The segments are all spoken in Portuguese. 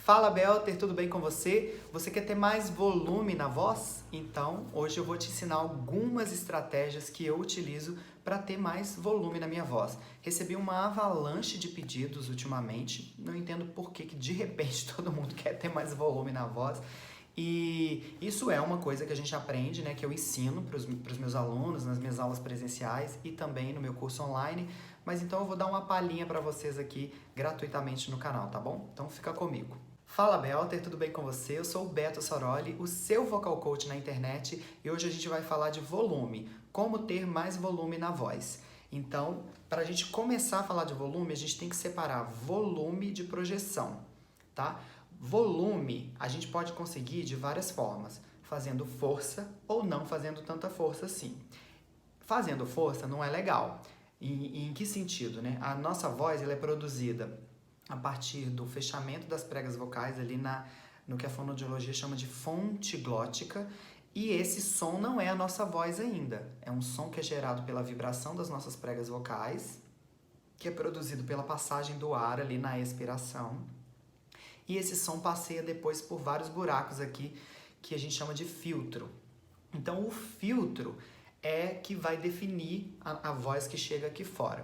Fala Belter, tudo bem com você? Você quer ter mais volume na voz? Então, hoje eu vou te ensinar algumas estratégias que eu utilizo para ter mais volume na minha voz. Recebi uma avalanche de pedidos ultimamente, não entendo por que de repente todo mundo quer ter mais volume na voz. E isso é uma coisa que a gente aprende, né, que eu ensino para os meus alunos nas minhas aulas presenciais e também no meu curso online. Mas então eu vou dar uma palhinha para vocês aqui gratuitamente no canal, tá bom? Então fica comigo. Fala Belter, tudo bem com você? Eu sou o Beto Soroli, o seu vocal coach na internet, e hoje a gente vai falar de volume, como ter mais volume na voz. Então, para a gente começar a falar de volume, a gente tem que separar volume de projeção, tá? Volume a gente pode conseguir de várias formas, fazendo força ou não fazendo tanta força assim. Fazendo força não é legal. Em que sentido, né? A nossa voz ela é produzida a partir do fechamento das pregas vocais ali no que a fonoaudiologia chama de fonte glótica, e esse som não é a nossa voz ainda. É um som que é gerado pela vibração das nossas pregas vocais, que é produzido pela passagem do ar ali na expiração. E esse som passeia depois por vários buracos aqui, que a gente chama de filtro. Então, o filtro é que vai definir a voz que chega aqui fora.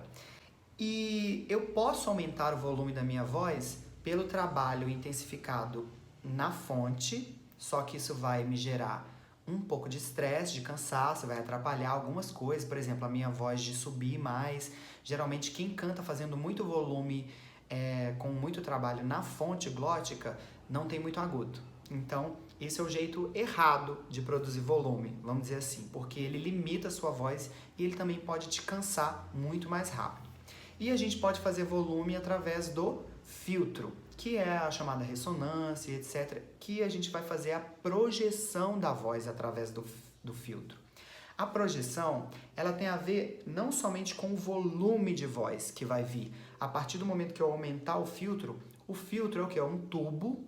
E eu posso aumentar o volume da minha voz pelo trabalho intensificado na fonte, só que isso vai me gerar um pouco de estresse, de cansaço, vai atrapalhar algumas coisas, por exemplo, a minha voz de subir mais. Geralmente quem canta fazendo muito volume, com muito trabalho na fonte glótica, não tem muito agudo. Então, esse é o jeito errado de produzir volume, vamos dizer assim, porque ele limita a sua voz e ele também pode te cansar muito mais rápido. E a gente pode fazer volume através do filtro, que é a chamada ressonância, etc., que a gente vai fazer a projeção da voz através do filtro. A projeção, ela tem a ver não somente com o volume de voz que vai vir. A partir do momento que eu aumentar o filtro é o que? É um tubo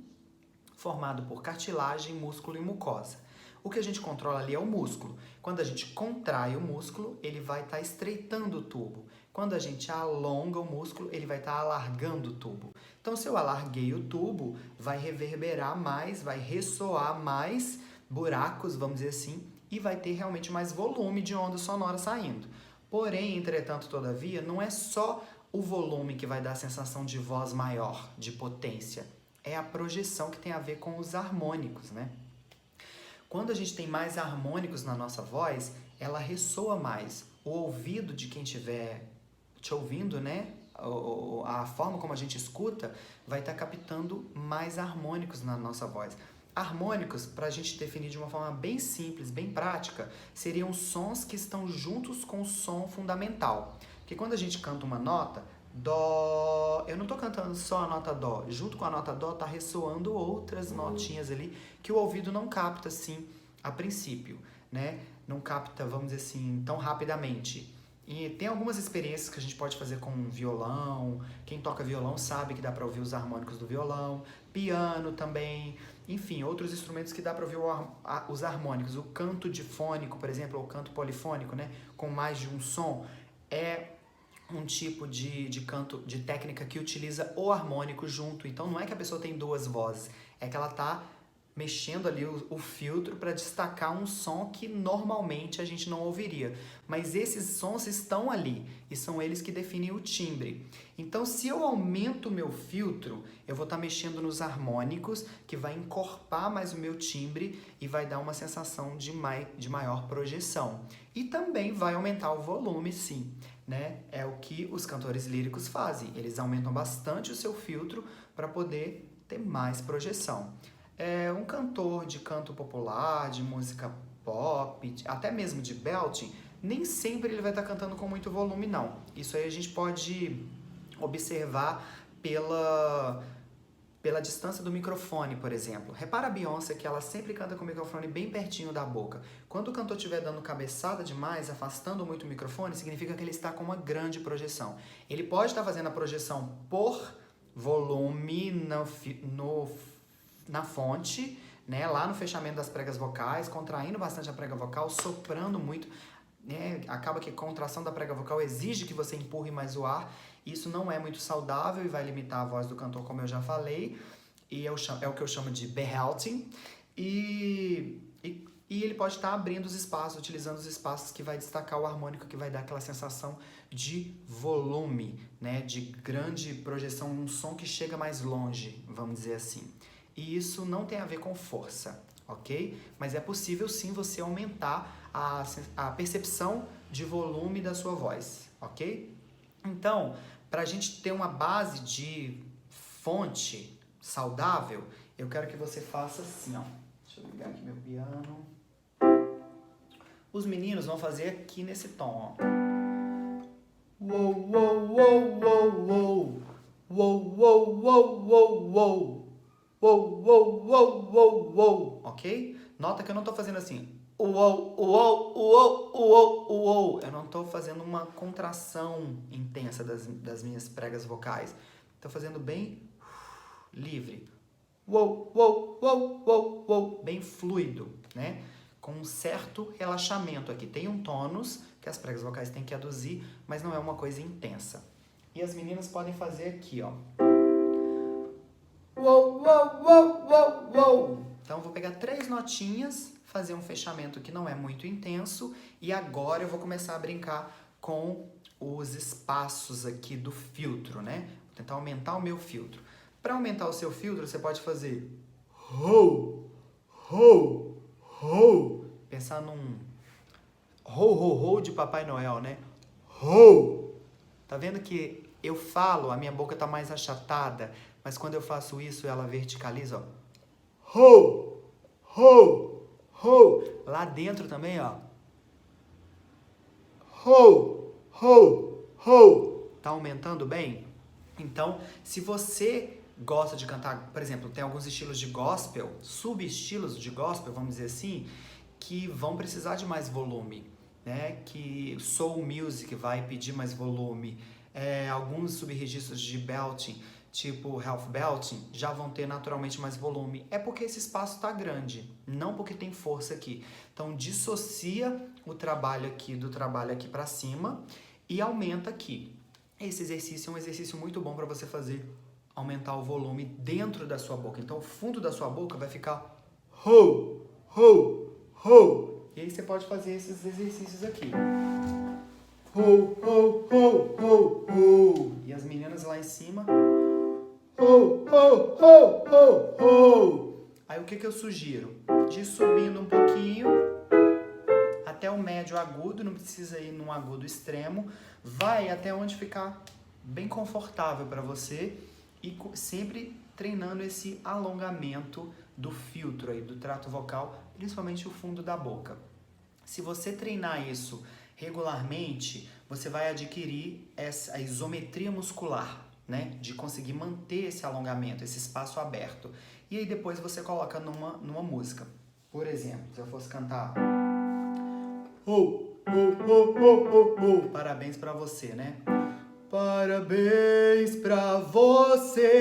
formado por cartilagem, músculo e mucosa. O que a gente controla ali é o músculo. Quando a gente contrai o músculo, ele vai estar estreitando o tubo. Quando a gente alonga o músculo, ele vai estar alargando o tubo. Então, se eu alarguei o tubo, vai reverberar mais, vai ressoar mais buracos, vamos dizer assim, e vai ter realmente mais volume de onda sonora saindo. Porém, entretanto, todavia, não é só o volume que vai dar a sensação de voz maior, de potência. É a projeção que tem a ver com os harmônicos, né? Quando a gente tem mais harmônicos na nossa voz, ela ressoa mais. O ouvido de quem estiver te ouvindo, né? A forma como a gente escuta vai estar captando mais harmônicos na nossa voz. Harmônicos, para a gente definir de uma forma bem simples, bem prática, seriam sons que estão juntos com o som fundamental. Porque quando a gente canta uma nota, Dó, eu não estou cantando só a nota Dó, junto com a nota Dó está ressoando outras notinhas ali que o ouvido não capta assim a princípio, né? Não capta, vamos dizer assim, tão rapidamente. E tem algumas experiências que a gente pode fazer com violão, quem toca violão sabe que dá para ouvir os harmônicos do violão, piano também, enfim, outros instrumentos que dá para ouvir os harmônicos. O canto difônico, por exemplo, ou o canto polifônico, né? Com mais de um som, é um tipo de canto, de técnica que utiliza o harmônico junto. Então não é que a pessoa tem duas vozes, é que ela tá mexendo ali o filtro para destacar um som que normalmente a gente não ouviria. Mas esses sons estão ali e são eles que definem o timbre. Então, se eu aumento o meu filtro, eu vou estar mexendo nos harmônicos, que vai encorpar mais o meu timbre e vai dar uma sensação de maior projeção. E também vai aumentar o volume, sim, né? É o que os cantores líricos fazem. Eles aumentam bastante o seu filtro para poder ter mais projeção. Um cantor de canto popular, de música pop, até mesmo de belting, nem sempre ele vai estar cantando com muito volume, não. Isso aí a gente pode observar pela distância do microfone, por exemplo. Repara a Beyoncé que ela sempre canta com o microfone bem pertinho da boca. Quando o cantor estiver dando cabeçada demais, afastando muito o microfone, significa que ele está com uma grande projeção. Ele pode estar fazendo a projeção por volume na fonte, né, lá no fechamento das pregas vocais, contraindo bastante a prega vocal, soprando muito, né, acaba que a contração da prega vocal exige que você empurre mais o ar, isso não é muito saudável e vai limitar a voz do cantor, como eu já falei, e é o que eu chamo de behalting, e ele pode estar abrindo os espaços, utilizando os espaços que vai destacar o harmônico, que vai dar aquela sensação de volume, né? De grande projeção, um som que chega mais longe, vamos dizer assim. E isso não tem a ver com força, ok? Mas é possível sim você aumentar a percepção de volume da sua voz, ok? Então, para a gente ter uma base de fonte saudável, eu quero que você faça assim, ó. Deixa eu ligar aqui meu piano. Os meninos vão fazer aqui nesse tom, ó. Uou, uou, uou, uou, uou. Uou, uou, uou, uou, uou. Uou, uou, uou, uou, uou. Ok? Nota que eu não tô fazendo assim. Uou, uou, uou, uou, uou. Eu não tô fazendo uma contração intensa das minhas pregas vocais. Tô fazendo bem livre. Uou, uou, uou, uou, uou. Bem fluido, né? Com um certo relaxamento aqui. Tem um tônus que as pregas vocais têm que aduzir, mas não é uma coisa intensa. E as meninas podem fazer aqui, ó. Uou, uou, uou, uou, uou. Então, eu vou pegar 3 notinhas, fazer um fechamento que não é muito intenso, e agora eu vou começar a brincar com os espaços aqui do filtro, né? Vou tentar aumentar o meu filtro. Para aumentar o seu filtro, você pode fazer ho, ho, ho. Pensar num ho, ho, ho de Papai Noel, né? Ho. Tá vendo que eu falo, a minha boca tá mais achatada, mas quando eu faço isso, ela verticaliza, ó. Ho, ho, ho. Lá dentro também, ó. Ho, ho, ho. Tá aumentando bem? Então, se você gosta de cantar, por exemplo, tem alguns estilos de gospel, subestilos de gospel, vamos dizer assim, que vão precisar de mais volume, né? Que soul music vai pedir mais volume. Alguns subregistros de belting, tipo half belting, já vão ter naturalmente mais volume. É porque esse espaço está grande, não porque tem força aqui. Então, dissocia o trabalho aqui do trabalho aqui para cima e aumenta aqui. Esse exercício é um exercício muito bom para você fazer, aumentar o volume dentro da sua boca. Então, o fundo da sua boca vai ficar ho, ho, ho. E aí você pode fazer esses exercícios aqui. Ho, ho, ho, ho, ho. E as meninas lá em cima. Ho, ho, ho, ho, ho. Aí o que eu sugiro? De ir subindo um pouquinho até o médio agudo, não precisa ir num agudo extremo. Vai até onde ficar bem confortável para você e sempre treinando esse alongamento do filtro aí, do trato vocal, principalmente o fundo da boca. Se você treinar isso regularmente, você vai adquirir a isometria muscular, né? De conseguir manter esse alongamento, esse espaço aberto. E aí depois você coloca numa música. Por exemplo, se eu fosse cantar... Parabéns pra você, né? Parabéns pra você.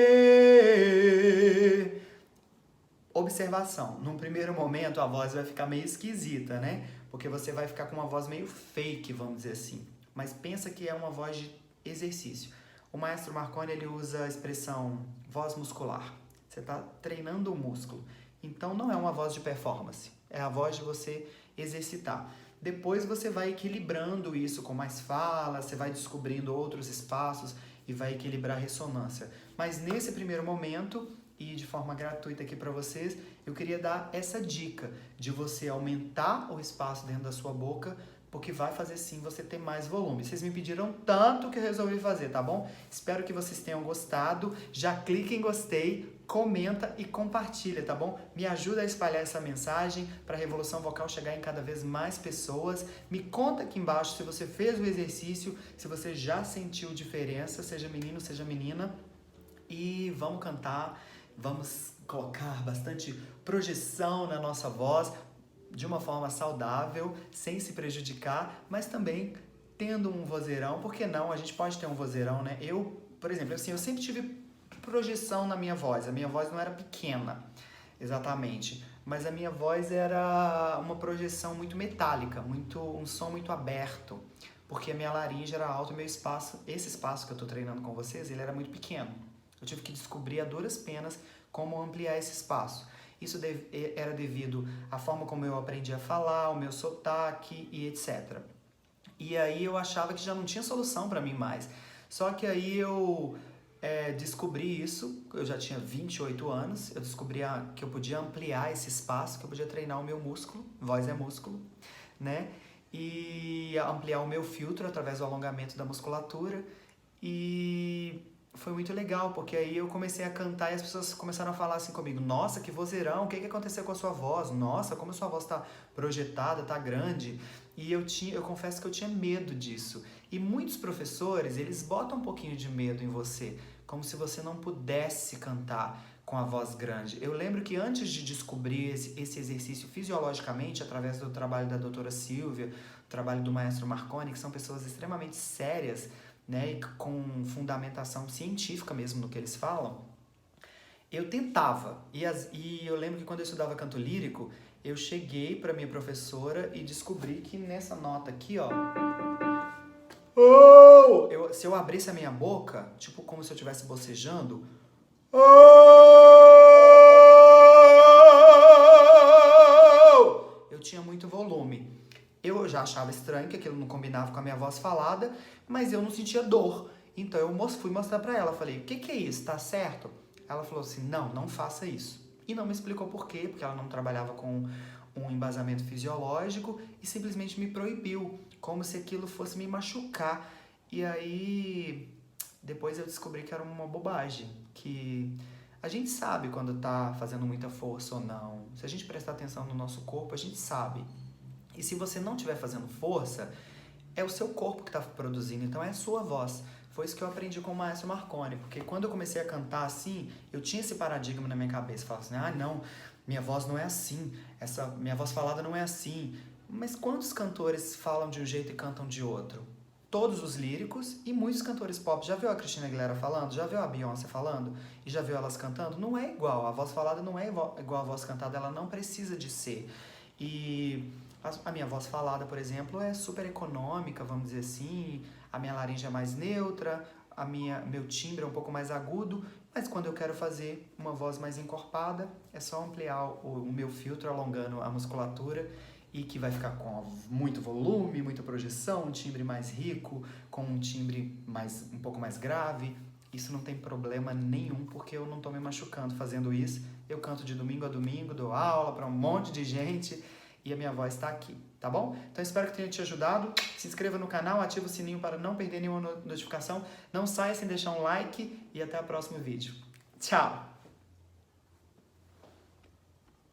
Observação, num primeiro momento a voz vai ficar meio esquisita, né? Porque você vai ficar com uma voz meio fake, vamos dizer assim. Mas pensa que é uma voz de exercício. O maestro Marconi, ele usa a expressão voz muscular. Você está treinando o músculo. Então não é uma voz de performance, é a voz de você exercitar. Depois você vai equilibrando isso com mais fala, você vai descobrindo outros espaços e vai equilibrar a ressonância. Mas nesse primeiro momento, e de forma gratuita aqui para vocês, eu queria dar essa dica de você aumentar o espaço dentro da sua boca, porque vai fazer sim você ter mais volume. Vocês me pediram tanto que eu resolvi fazer, tá bom? Espero que vocês tenham gostado. Já clica em gostei, comenta e compartilha, tá bom? Me ajuda a espalhar essa mensagem para a Revolução Vocal chegar em cada vez mais pessoas. Me conta aqui embaixo se você fez o exercício, se você já sentiu diferença, seja menino, seja menina. E vamos cantar, vamos colocar bastante projeção na nossa voz, de uma forma saudável, sem se prejudicar, mas também tendo um vozeirão. Por que não? A gente pode ter um vozeirão, né? Eu, por exemplo, assim, eu sempre tive projeção na minha voz. A minha voz não era pequena, exatamente, mas a minha voz era uma projeção muito metálica, um som muito aberto, porque a minha laringe era alta e meu espaço, esse espaço que eu tô treinando com vocês, ele era muito pequeno. Eu tive que descobrir a duras penas como ampliar esse espaço. Isso era devido à forma como eu aprendi a falar, o meu sotaque e etc. E aí eu achava que já não tinha solução para mim mais. Só que aí eu descobri isso, eu já tinha 28 anos, eu descobri que eu podia ampliar esse espaço, que eu podia treinar o meu músculo, voz é músculo, né? E ampliar o meu filtro através do alongamento da musculatura. E foi muito legal, porque aí eu comecei a cantar e as pessoas começaram a falar assim comigo: nossa, que vozeirão, o que aconteceu com a sua voz? Nossa, como a sua voz tá projetada, tá grande. E eu confesso que eu tinha medo disso. E muitos professores, eles botam um pouquinho de medo em você, como se você não pudesse cantar com a voz grande. Eu lembro que antes de descobrir esse exercício fisiologicamente, através do trabalho da doutora Silvia, o trabalho do maestro Marconi, que são pessoas extremamente sérias, né, e com fundamentação científica mesmo no que eles falam, eu tentava. E eu lembro que quando eu estudava canto lírico, eu cheguei para minha professora e descobri que nessa nota aqui, ó, se eu abrisse a minha boca, tipo como se eu estivesse bocejando, eu tinha muito volume. Eu já achava estranho que aquilo não combinava com a minha voz falada, mas eu não sentia dor. Então eu fui mostrar pra ela, falei: o que é isso, tá certo? Ela falou assim: não faça isso. E não me explicou por quê, porque ela não trabalhava com um embasamento fisiológico e simplesmente me proibiu, como se aquilo fosse me machucar. E aí, depois eu descobri que era uma bobagem, que a gente sabe quando tá fazendo muita força ou não. Se a gente prestar atenção no nosso corpo, a gente sabe. E se você não estiver fazendo força, é o seu corpo que está produzindo, então é a sua voz. Foi isso que eu aprendi com o maestro Marconi, porque quando eu comecei a cantar assim, eu tinha esse paradigma na minha cabeça, falava assim: não, minha voz não é assim, minha voz falada não é assim. Mas quantos cantores falam de um jeito e cantam de outro? Todos os líricos e muitos cantores pop. Já viu a Christina Aguilera falando? Já viu a Beyoncé falando? E já viu elas cantando? Não é igual, a voz falada não é igual a voz cantada, ela não precisa de ser. E a minha voz falada, por exemplo, é super econômica, vamos dizer assim, a minha laringe é mais neutra, meu timbre é um pouco mais agudo, mas quando eu quero fazer uma voz mais encorpada, é só ampliar o meu filtro, alongando a musculatura, e que vai ficar com muito volume, muita projeção, um timbre mais rico, com um timbre um pouco mais grave. Isso não tem problema nenhum, porque eu não estou me machucando fazendo isso. Eu canto de domingo a domingo, dou aula para um monte de gente e a minha voz está aqui, tá bom? Então espero que tenha te ajudado. Se inscreva no canal, ativa o sininho para não perder nenhuma notificação. Não saia sem deixar um like e até o próximo vídeo. Tchau!